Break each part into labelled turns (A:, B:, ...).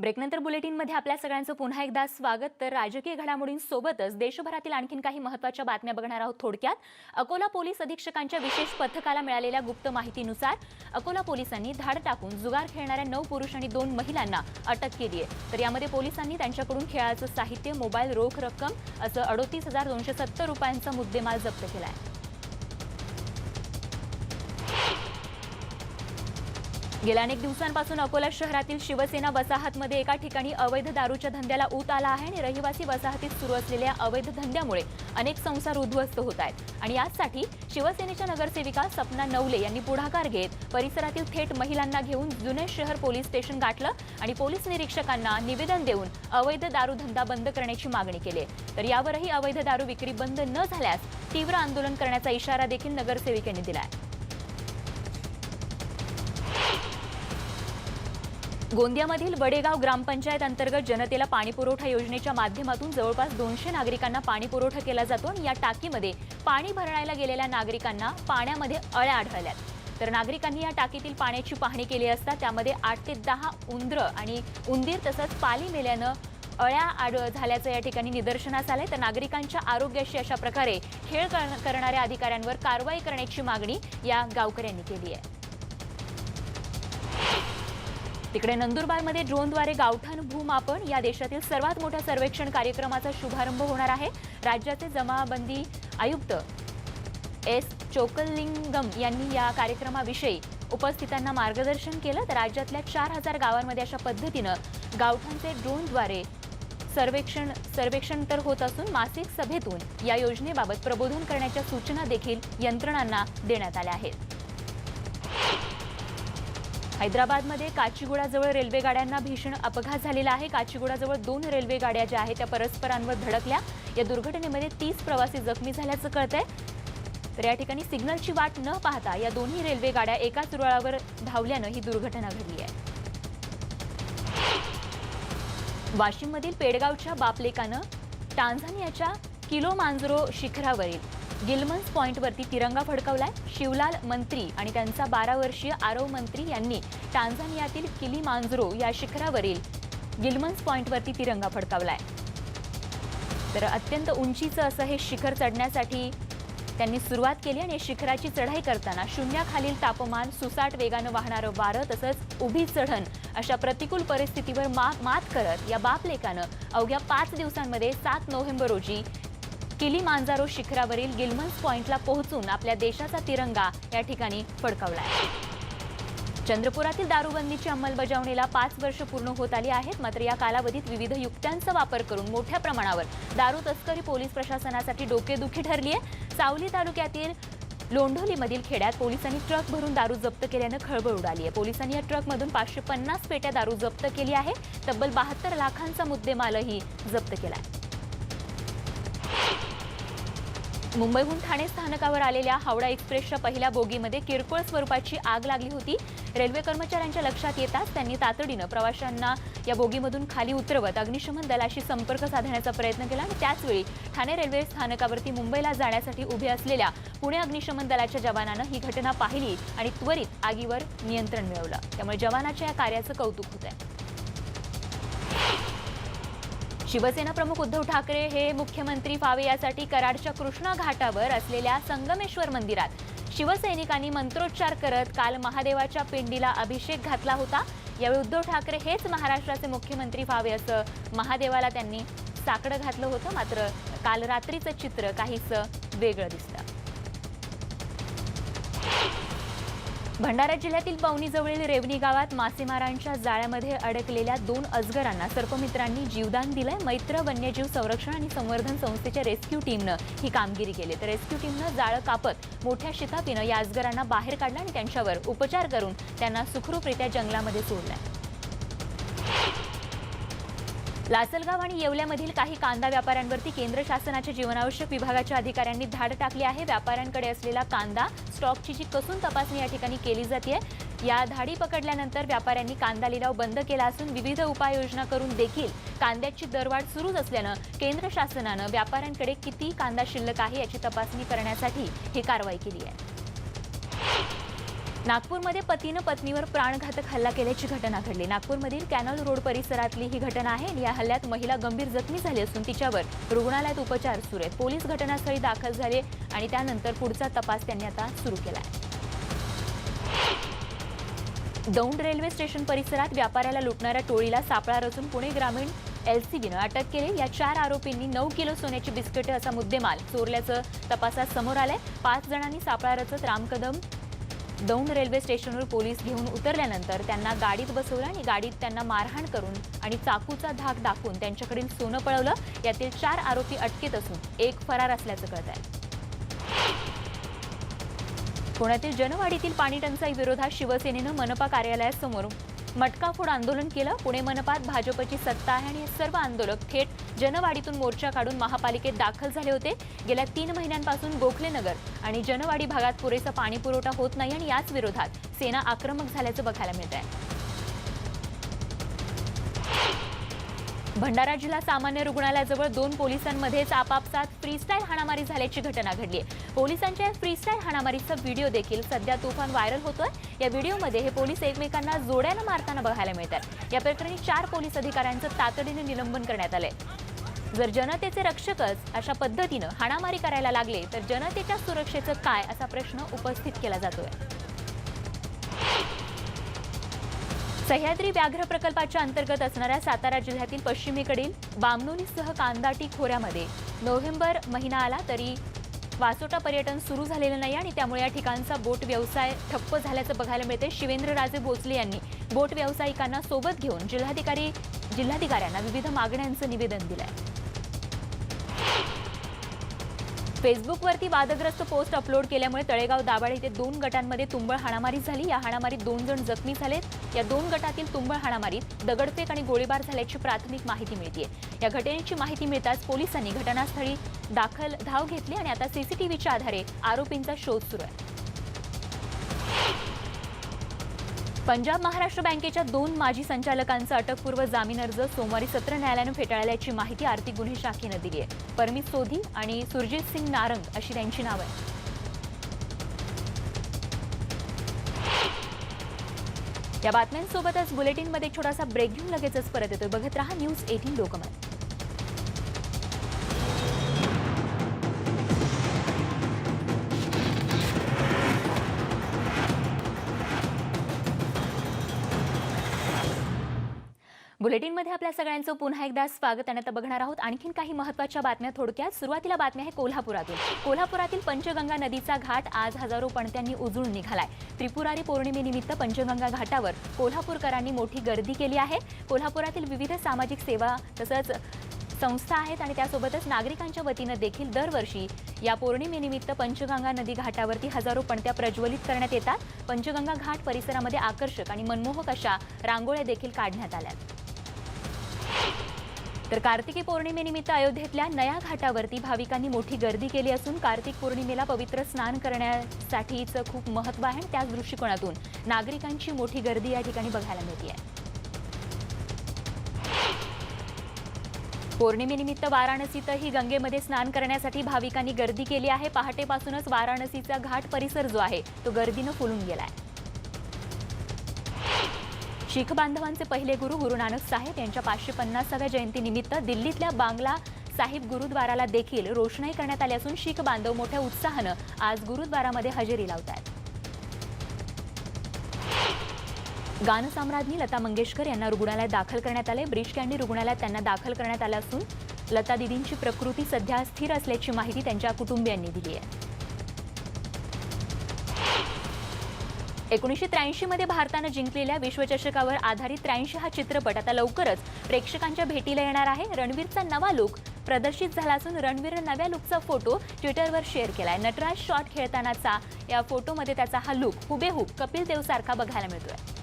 A: ब्रेकनंतर बुलेटिनमध्ये आपल्या सगळ्यांचं पुन्हा एकदा स्वागत। तर राजकीय घडामोडींसोबतच देशभरातील आणखीन काही महत्त्वाच्या बातम्या बघणार आहोत। थोडक्यात अकोला पोलीस अधीक्षकांच्या विशेष पथकाला मिळालेल्या गुप्त माहितीनुसार अकोला पोलिसांनी धाड टाकून जुगार खेळणाऱ्या 9 पुरुष आणि 2 महिलांना अटक केली आहे। तर यामध्ये पोलिसांनी त्यांच्याकडून खेळाचं साहित्य, मोबाईल, रोख रक्कम असं 38,270 रुपयांचा मुद्देमाल जप्त केला आहे। गेल्या अनेक दिवसांपासून अकोला शहरातील शिवसेना वसाहतमध्ये एका ठिकाणी अवैध दारूच्या धंद्याला ऊत आला आहे आणि रहिवासी वसाहतीत सुरू असलेल्या अवैध धंद्यामुळे अनेक संसार उद्ध्वस्त होत आहेत। आणि यासाठी शिवसेनेच्या नगरसेविका सपना नवले यांनी पुढाकार घेत परिसरातील थेट महिलांना घेऊन जुने शहर पोलीस स्टेशन गाठलं आणि पोलीस निरीक्षकांना निवेदन देऊन अवैध दारू धंदा बंद करण्याची मागणी केली। तर यावरही अवैध दारू विक्री बंद न झाल्यास तीव्र आंदोलन करण्याचा इशारा देखील नगरसेविकांनी दिला आहे। गोंदियामधील वडेगाव ग्रामपंचायत अंतर्गत जनतेला पाणीपुरवठा योजनेच्या माध्यमातून जवळपास 200 नागरिकांना पाणीपुरवठा केला जातो आणि या टाकीमध्ये पाणी भरायला गेलेल्या नागरिकांना पाण्यामध्ये अळ्या आढळल्यात। तर नागरिकांनी या टाकीतील पाण्याची पाहणी केली असता त्यामध्ये 8 ते 10 उंदीर तसंच पाली मेल्यानं अळ्या झाल्याचं या ठिकाणी निदर्शनास आलंय। तर नागरिकांच्या आरोग्याशी अशा प्रकारे खेळ करणाऱ्या अधिकाऱ्यांवर कारवाई करण्याची मागणी या गावकऱ्यांनी केली आहे। तिकडे नंदुरबारमध्ये ड्रोनद्वारे गावठाण भूमापन या देशातील सर्वात मोठ्या सर्वेक्षण कार्यक्रमाचा शुभारंभ होणार आहे। राज्याचे जमाबंदी आयुक्त एस चोकलिंगम यांनी या कार्यक्रमाविषयी उपस्थितांना मार्गदर्शन केलं। तर राज्यातल्या 4000 गावांमध्ये अशा पद्धतीनं गावठाणचे ड्रोनद्वारे सर्वेक्षण तर होत असून मासिक सभेतून या योजनेबाबत प्रबोधन करण्याच्या सूचना देखील यंत्रणांना देण्यात आल्या आहेत। हैदराबादमध्ये काचीगुडाजवळ रेल्वे गाड्यांना भीषण अपघात झालेला आहे। काचीगुडाजवळ 2 रेल्वे गाड्या ज्या आहेत त्या परस्परांवर धडकल्या। या दुर्घटनेमध्ये 30 प्रवासी जखमी झाल्याचं कळतंय। तर या ठिकाणी सिग्नलची वाट न पाहता या दोन्ही रेल्वे गाड्या एकाच रुळावर धावल्यानं ही दुर्घटना घडली आहे। वाशिममधील पेडगावच्या बापलेकानं टांझानियाच्या किलोमांजरो शिखरावरील गिलमन्स पॉइंटवरती तिरंगा फडकवलाय। शिवलाल मंत्री आणि त्यांचा 12 वर्षीय आरव मंत्री यांनी टांझानियातील किलीमांजरो या शिखरावरील गिलमन्स पॉइंटवरती तिरंगा फडकवलाय। तर अत्यंत उंचीचं असं हे शिखर चढण्यासाठी त्यांनी सुरुवात केली आणि शिखराची चढाई करताना शून्याखालील तापमान, सुसाट वेगानं वाहणारं वारं तसंच उभी चढण अशा प्रतिकूल परिस्थितीवर मात करत या बापलेकानं अवघ्या 5 दिवसांमध्ये 7 नोव्हेंबर रोजी किलीमांजारो शिखरावरील गिलमन्स पॉइंटला पोहोचून आपल्या देशाचा तिरंगा या ठिकाणी फडकवला आहे। चंद्रपुरातील दारूबंदीची अंमलबजावणीला 5 वर्ष पूर्ण होत आली आहेत। मात्र या कालावधीत विविध युक्त्यांचा वापर करून मोठ्या प्रमाणावर दारू तस्करी पोलीस प्रशासनासाठी डोकेदुखी ठरली आहे। सावली तालुक्यातील लोंढोलीमधील खेड्यात पोलिसांनी ट्रक भरून दारू जप्त केल्यानं खळबळ उडाली आहे। पोलिसांनी या ट्रकमधून 550 पेट्या दारू जप्त केली आहे। तब्बल 72 लाखांचा मुद्देमालही जप्त केला आहे। मुंबईहून ठाणे स्थानकावर आलेल्या हावडा एक्सप्रेसच्या पहिल्या बोगीमध्ये किरकोळ स्वरूपाची आग लागली होती। रेल्वे कर्मचाऱ्यांच्या लक्षात येताच त्यांनी तातडीनं प्रवाशांना या बोगीमधून खाली उतरवत अग्निशमन दलाशी संपर्क साधण्याचा प्रयत्न केला आणि त्याचवेळी ठाणे रेल्वे स्थानकावरती मुंबईला जाण्यासाठी उभे असलेल्या पुणे अग्निशमन दलाच्या जवानांनी ही घटना पाहिली आणि त्वरित आगीवर नियंत्रण मिळवलं। त्यामुळे जवानाच्या या कार्याचं कौतुक होत आहे। शिवसेना प्रमुख उद्धव ठाकरे हे मुख्यमंत्री व्हावे यासाठी कराडच्या कृष्णा घाटावर असलेल्या संगमेश्वर मंदिरात शिवसैनिकांनी मंत्रोच्चार करत काल महादेवाच्या पिंडीला अभिषेक घातला होता। यावेळी उद्धव ठाकरे हेच महाराष्ट्राचे मुख्यमंत्री व्हावे असं महादेवाला त्यांनी साकडं घातलं होतं। मात्र काल रात्रीचं चित्र काहीसं वेगळं दिसलं। भंडारा जिल्ह्यातील पवनीजवळील रेवणी गावात मासेमारांच्या जाळ्यामध्ये अडकलेल्या 2 अजगरांना सर्पमित्रांनी जीवदान दिलंय। मैत्र वन्यजीव संरक्षण आणि संवर्धन संस्थेच्या रेस्क्यू टीमनं ही कामगिरी केली। तर रेस्क्यू टीमनं जाळं कापत मोठ्या शिताफीनं या अजगरांना बाहेर काढलं आणि त्यांच्यावर उपचार करून त्यांना सुखरूपरित्या जंगलामध्ये सोडलंय। लासलगाव आणि येवल्यामधील काही कांदा व्यापाऱ्यांवरती केंद्र शासनाच्या जीवनावश्यक विभागाच्या अधिकाऱ्यांनी धाड टाकली आहे। व्यापाऱ्यांकडे असलेला कांदा स्टॉकची जी कसून तपासणी या ठिकाणी केली जाते। या धाडी पकडल्यानंतर व्यापाऱ्यांनी कांदा लिलाव बंद केला असून विविध उपाययोजना करून देखील कांद्याची दरवाढ सुरूच असल्यानं केंद्र शासनानं व्यापाऱ्यांकडे किती कांदा शिल्लक आहे याची तपासणी करण्यासाठी ही कारवाई केली आहे। नागपूरमध्ये पतीनं पत्नीवर प्राणघातक हल्ला केल्याची घटना घडली। नागपूरमधील कॅनल रोड परिसरातली ही घटना आहे आणि या हल्ल्यात महिला गंभीर जखमी झाली असून तिच्यावर रुग्णालयात उपचार सुरू आहेत। पोलीस घटनास्थळी दाखल झाले आणि त्यानंतर पुढचा तपास त्यांनी आता सुरू केला आहे। दौंड रेल्वे स्टेशन परिसरात व्यापाऱ्याला लुटणाऱ्या टोळीला सापळा रचून पुणे ग्रामीण एलसीबीनं अटक केली। या 4 आरोपींनी 9 किलो सोन्याची बिस्किटे असा मुद्देमाल चोरल्याचं तपासात समोर आलंय। 5 जणांनी सापळा रचत रामकदम दौंड रेल्वे स्टेशनवर पोलीस घेऊन उतरल्यानंतर त्यांना गाडीत बसवलं आणि गाडीत त्यांना मारहाण करून आणि चाकूचा धाक दाखवून त्यांच्याकडील सोनं पळवलं। यातील 4 आरोपी अटकेत असून एक फरार असल्याचं कळतंय। पुण्यातील जनवाडीतील पाणी टंचाई विरोधात शिवसेनेनं मनपा कार्यालयासमोर मटकाफोड आंदोलन केलं। पुणे मनपात भाजपची सत्ता आहे आणि हे सर्व आंदोलक थेट जनवाडीतून मोर्चा काढून महापालिकेत दाखल झाले होते। गेल्या 3 महिन्यांपासून गोखलेनगर आणि जनवाडी भागात पुरेसा पाणी पुरवठा होत नाही आणि याच विरोधात सेना आक्रमक झाल्याचं बघायला मिळत आहे। भंडारा जिल्हा सामान्य रुग्णालयाजवळ 2 पोलिसांमध्येच आपापसात फ्रीस्टाईल हाणामारी झाल्याची घटना घडली आहे। पोलिसांच्या फ्रीस्टाईल हाणामारीचा व्हिडिओ देखील सध्या तुफान व्हायरल होतोय। या व्हिडिओमध्ये हे पोलीस एकमेकांना जोड्यानं मारताना बघायला मिळतात। या प्रकरणी 4 पोलीस अधिकाऱ्यांचं तातडीने निलंबन करण्यात आलंय। जर जनतेचे रक्षकच अशा पद्धतीनं हाणामारी करायला लागले तर जनतेच्या सुरक्षेचं काय असा प्रश्न उपस्थित केला जातोय। सह्याद्री व्याघ्र प्रकल्पाच्या अंतर्गत असणाऱ्या सातारा जिल्ह्यातील पश्चिमेकडील बामणोलीसह कांदाटी खोऱ्यामध्ये नोव्हेंबर महिना आला तरी वासोटा पर्यटन सुरू झालेलं नाही आणि त्यामुळे या ठिकाणचा बोट व्यवसाय ठप्प झाल्याचं बघायला मिळते। शिवेंद्रराजे भोसले यांनी बोट व्यावसायिकांना सोबत घेऊन जिल्हाधिकाऱ्यांना विविध मागण्यांचं निवेदन दिलंय। फेसबुकवरती वादग्रस्त पोस्ट अपलोड केल्यामुळे तळेगाव दाभाडे येथे 2 गटांमध्ये तुंबळ हाणामारी झाली। या हाणामारीत 2 जण जखमी झालेत। या 2 गटातील तुंबळ हाणामारीत दगडफेक आणि गोळीबार झाल्याची प्राथमिक माहिती मिळते। या घटनेची माहिती मिळताच पोलिसांनी घटनास्थळी धाव घेतली आणि आता सीसीटीव्हीच्या आधारे आरोपींचा शोध सुरू आहे। पंजाब महाराष्ट्र बँकेच्या 2 माजी संचालकांचा अटकपूर्व जामीन अर्ज सोमवारी सत्र न्यायालयानं फेटाळल्याची माहिती आर्थिक गुन्हे शाखेनं दिली आहे। परमित सोधी आणि सुरजित सिंग नारंग अशी त्यांची नावं आहेत। या बातम्यांसोबतच बुलेटिनमध्ये छोटासा ब्रेक घेऊन लगेचच परत येतोय। बघत रहा न्यूज 18 लोकमत। बुलेटिनमध्ये आपल्या सगळ्यांचं पुन्हा एकदा स्वागत आणि आता बघणार आहोत आणखीन काही महत्त्वाच्या बातम्या थोडक्यात। सुरुवातीला बातमी आहे कोल्हापुरातून। कोल्हापुरातील पंचगंगा नदीचा घाट आज हजारो पणत्यांनी उजळून निघालाय। त्रिपुरारी पौर्णिमेनिमित्त पंचगंगा घाटावर कोल्हापूरकरांनी मोठी गर्दी केली आहे। कोल्हापुरातील विविध सामाजिक सेवा तसंच संस्था आहेत आणि त्यासोबतच नागरिकांच्या वतीनं देखील दरवर्षी या पौर्णिमेनिमित्त पंचगंगा नदी घाटावरती हजारो पणत्या प्रज्वलित करण्यात येतात। पंचगंगा घाट परिसरामध्ये आकर्षक आणि मनमोहक अशा रांगोळ्या देखील काढण्यात आल्यात। तर कार्तिकी पौर्णिमेनिमित्त अयोध्येतल्या नया घाटावरती भाविकांनी मोठी गर्दी केली असून कार्तिक पौर्णिमेला पवित्र स्नान करण्यासाठीचं खूप महत्त्व आहे। त्याच दृष्टिकोनातून नागरिकांची मोठी गर्दी या ठिकाणी बघायला मिळते आहे। पौर्णिमेनिमित्त वाराणसीतही गंगेमध्ये स्नान करण्यासाठी भाविकांनी गर्दी केली आहे। पहाटेपासूनच वाराणसीचा घाट परिसर जो आहे तो गर्दीनं फुलून गेलाय। शीख बांधवांचे पहिले गुरु गुरु नानक साहेब यांच्या 550व्या जयंतीनिमित्त दिल्लीतल्या बांगला साहिब गुरुद्वाराला देखील रोषणाई करण्यात आली असून शीख बांधव मोठ्या उत्साहानं आज गुरुद्वारामध्ये हजेरी लावत आहेत। गानसम्राज्ञी लता मंगेशकर यांना रुग्णालयात दाखल करण्यात आले। ब्रीच कँडी रुग्णालयात त्यांना दाखल करण्यात आलं असून लता दीदींची प्रकृती सध्या स्थिर असल्याची माहिती त्यांच्या कुटुंबियांनी दिली आहे। 1983 मध्ये भारतानं जिंकलेल्या विश्वचषकावर आधारित 83 हा चित्रपट आता लवकरच प्रेक्षकांच्या भेटीला येणार आहे। रणवीरचा नवा लुक प्रदर्शित झाला असून रणवीरने नव्या लुकचा फोटो ट्विटरवर शेअर केलाय। नटराज शॉट खेळतानाचा या फोटोमध्ये त्याचा हा लुक हुबेहूब कपिल देव सारखा बघायला मिळतोय।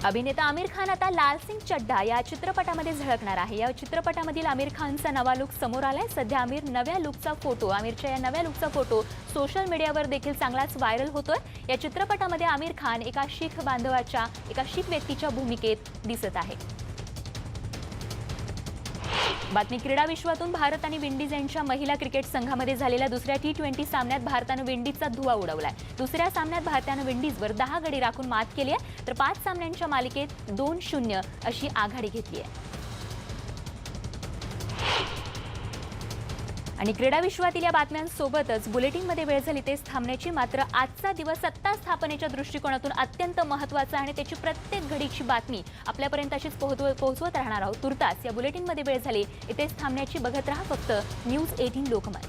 A: अभिनेता आमिर खान आता लाल सिंग चड्ढा या चित्रपटामध्ये झळकणार आहे। या चित्रपटामधील आमिर खानचा नवा लुक समोर आलाय। सध्या आमिरच्या या नव्या लुकचा फोटो सोशल मीडियावर देखील चांगलाच व्हायरल होतोय। या चित्रपटामध्ये आमिर खान एका शीख व्यक्तीच्या भूमिकेत दिसत आहे। बातमी क्रीडा विश्वातून भारत आणि विंडीज यांच्या महिला क्रिकेट संघामध्ये झालेल्या दुसऱ्या T20 सामन्यात भारतानं विंडीजचा धुव्वा उडवलाय। दुसऱ्या सामन्यात भारतानं विंडीजवर 10 गडी राखून मात केली आहे, तर 5 सामन्यांच्या मालिकेत 2-0 अशी आघाडी घेतली आहे। आणि क्रीडा विश्वातील या बातम्यांसोबतच बुलेटिनमध्ये वेळ झाली तेच थांबण्याची। मात्र आजचा दिवस सत्ता स्थापनेच्या दृष्टिकोनातून अत्यंत महत्त्वाचा आणि त्याची प्रत्येक घडीची बातमी आपल्यापर्यंत अशीच पोहोचवत राहणार आहोत। तुर्तास या बुलेटिनमध्ये वेळ झाली इथेच थांबण्याची। बघत रहा फक्त न्यूज 18 लोकमत।